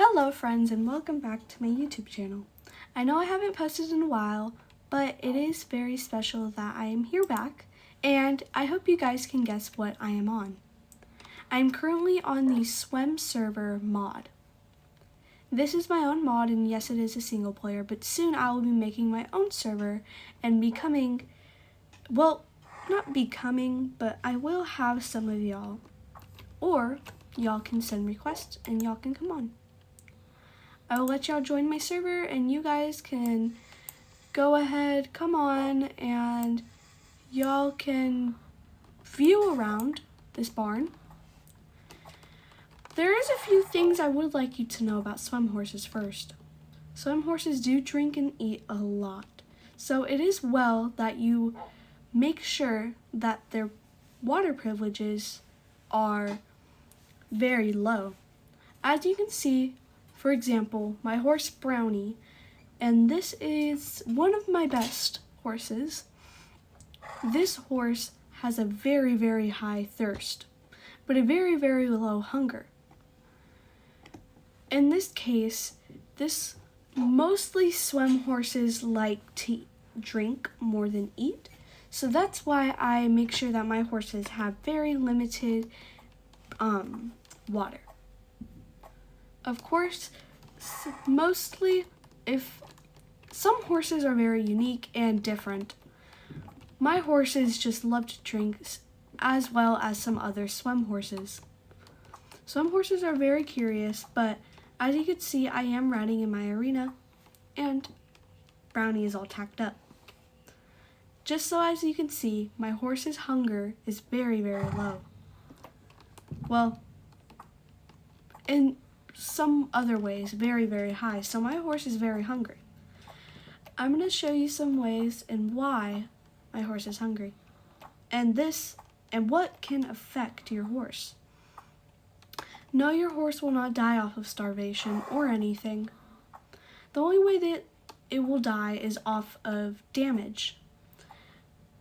Hello friends and welcome back to my YouTube channel. I know I haven't posted in a while, but it is very special that I am here back, and I hope you guys can guess what I am on. I am currently on the SWEM server mod. This is my own mod, and yes, it is a single player, but soon I will be making my own server and becoming, well, not becoming, but I will have some of y'all, or y'all can send requests and y'all can come on. I will let y'all join my server and you guys can go ahead, come on, and y'all can view around this barn. There is a few things I would like you to know about SWEM horses first. SWEM horses do drink and eat a lot, so it is well that you make sure that their water privileges are very low. As you can see, for example, my horse Brownie, and this is one of my best horses. This horse has a very, very high thirst, but a very, very low hunger. In this case, mostly SWEM horses like to drink more than eat, so that's why I make sure that my horses have very limited water. Of course, mostly, if some horses are very unique and different, my horses just love to drink as well as some other SWEM horses. SWEM horses are very curious, but as you can see, I am riding in my arena, and Brownie is all tacked up. Just so as you can see, my horse's hunger is very, very low. Well, in some other ways, very, very high. So my horse is very hungry. I'm going to show you some ways and why my horse is hungry. And what can affect your horse. No, your horse will not die off of starvation or anything. The only way that it will die is off of damage.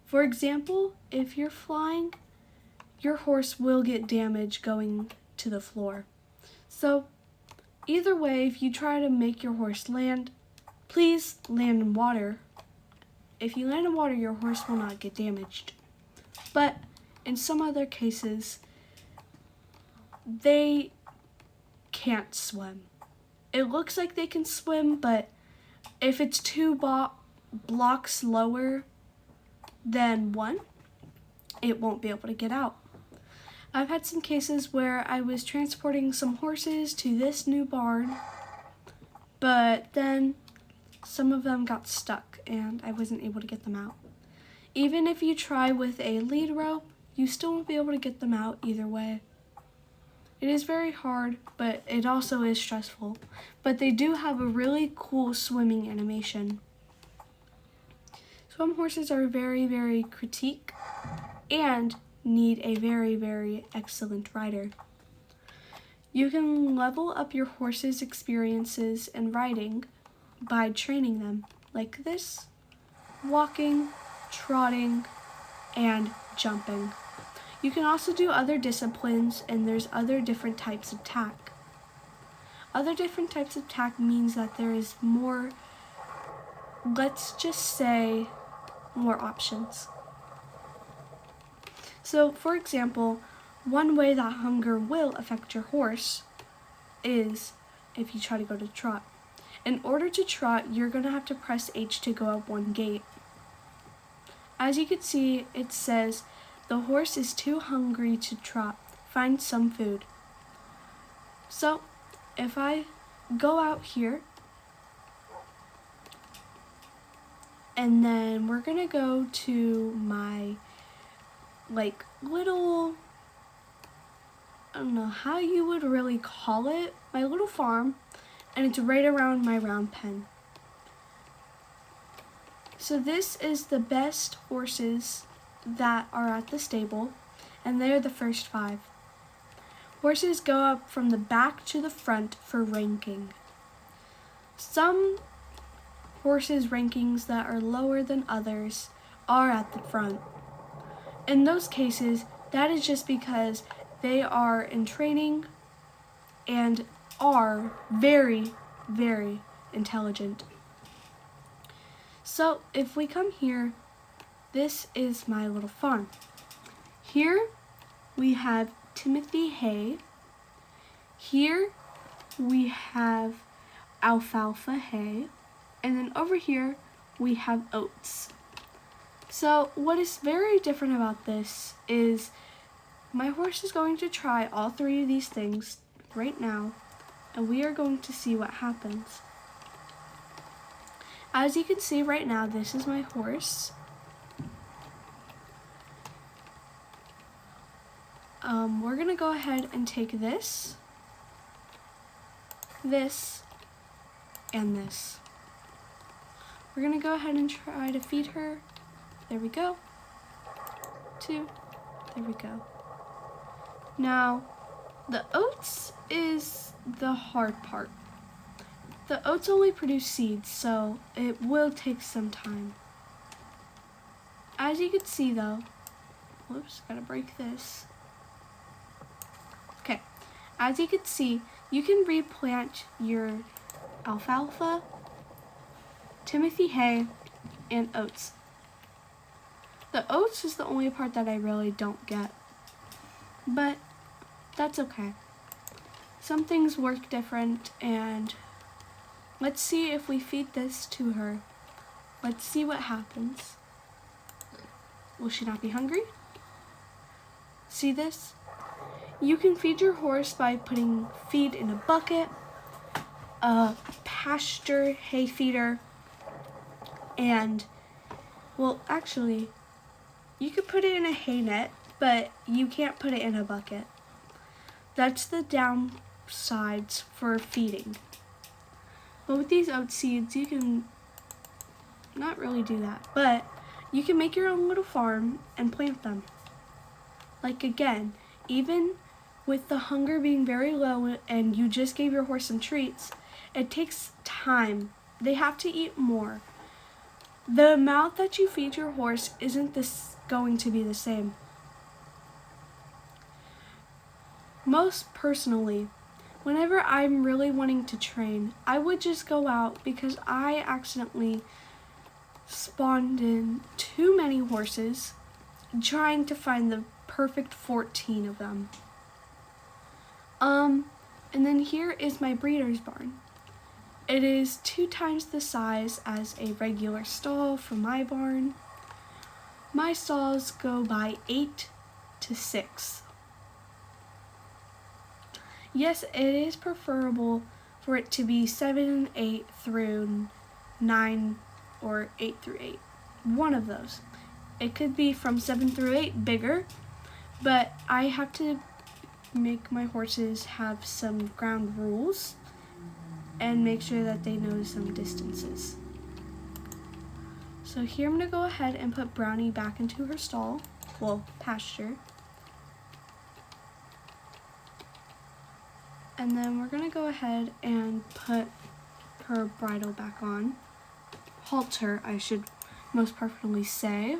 For example, if you're flying, your horse will get damage going to the floor. So either way, if you try to make your horse land, please land in water. If you land in water, your horse will not get damaged. But in some other cases, they can't swim. It looks like they can swim, but if it's two blocks lower than one, it won't be able to get out. I've had some cases where I was transporting some horses to this new barn, but then some of them got stuck and I wasn't able to get them out. Even if you try with a lead rope, you still won't be able to get them out either way. It is very hard, but it also is stressful. But they do have a really cool swimming animation. SWEM horses are very, very critique and need a very, very excellent rider. You can level up your horse's experiences in riding by training them like this: walking, trotting, and jumping. You can also do other disciplines, and there's other different types of tack. Other different types of tack means that there is more, let's just say, more options. So, for example, one way that hunger will affect your horse is if you try to go to trot. In order to trot, you're going to have to press H to go up one gate. As you can see, it says, the horse is too hungry to trot. Find some food. So, if I go out here, and then we're going to go to my little, I don't know how you would really call it, my little farm, and it's right around my round pen. So this is the best horses that are at the stable, and they're the first 5. Horses go up from the back to the front for ranking. Some horses' rankings that are lower than others are at the front. In those cases, that is just because they are in training and are very, very intelligent. So if we come here, this is my little farm. Here we have Timothy hay. Here we have alfalfa hay. And then over here we have oats. So what is very different about this is my horse is going to try all three of these things right now, and we are going to see what happens. As you can see right now, this is my horse. We're gonna go ahead and take this, this, and this. We're gonna go ahead and try to feed her. There we go. 2, there we go. Now, the oats is the hard part. The oats only produce seeds, so it will take some time. As you can see though, whoops, gotta break this. Okay, as you can see, you can replant your alfalfa, Timothy hay, and oats. The oats is the only part that I really don't get, but that's okay. Some things work different, and let's see if we feed this to her. Let's see what happens. Will she not be hungry? See this? You can feed your horse by putting feed in a bucket, a pasture hay feeder, and, well, actually, you could put it in a hay net, but you can't put it in a bucket. That's the downsides for feeding. But with these oat seeds, you can not really do that, but you can make your own little farm and plant them. Like again, even with the hunger being very low and you just gave your horse some treats, it takes time. They have to eat more. The amount that you feed your horse isn't going to be the same. Most personally, whenever I'm really wanting to train, I would just go out because I accidentally spawned in too many horses trying to find the perfect 14 of them. And then here is my breeder's barn. It is 2 times the size as a regular stall for my barn. My stalls go by 8 to 6. Yes, it is preferable for it to be 7, 8 through 9, or 8 through 8. One of those. It could be from 7 through 8 bigger, but I have to make my horses have some ground rules and make sure that they know some distances. So here I'm going to go ahead and put Brownie back into her stall, well, pasture. And then we're going to go ahead and put her bridle back on. Halter, I should most perfectly say.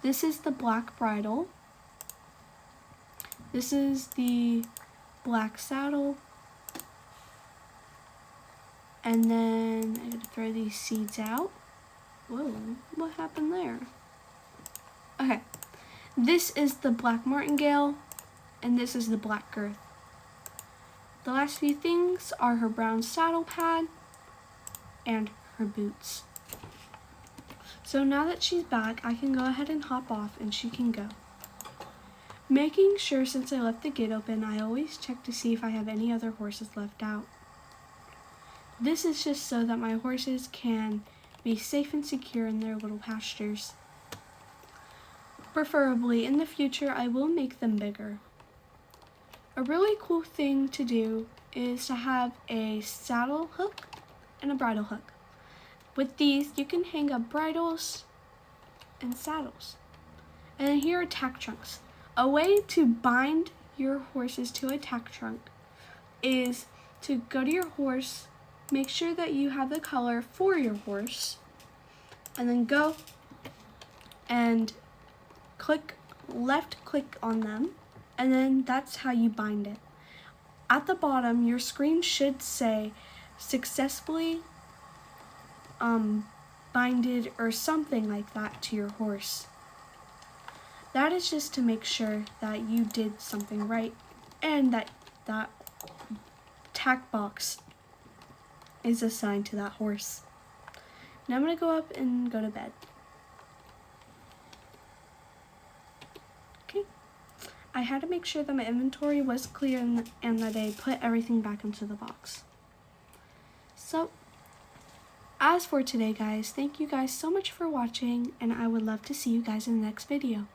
This is the black bridle. This is the black saddle. And then I'm going to throw these seeds out. Whoa, what happened there? Okay, this is the black martingale, and this is the black girth. The last few things are her brown saddle pad and her boots. So now that she's back, I can go ahead and hop off and she can go. Making sure since I left the gate open, I always check to see if I have any other horses left out. This is just so that my horses can be safe and secure in their little pastures. Preferably in the future, I will make them bigger. A really cool thing to do is to have a saddle hook and a bridle hook. With these, you can hang up bridles and saddles. And then here are tack trunks. A way to bind your horses to a tack trunk is to go to your horse, make sure that you have the color for your horse, and then go and left click on them, and then that's how you bind it. at the bottom, your screen should say successfully binded or something like that to your horse. That is just to make sure that you did something right and that that tack box is assigned to that horse. Now I'm going to go up and go to bed. Okay. I had to make sure that my inventory was clear and that I put everything back into the box. So, as for today, guys, thank you guys so much for watching, and I would love to see you guys in the next video.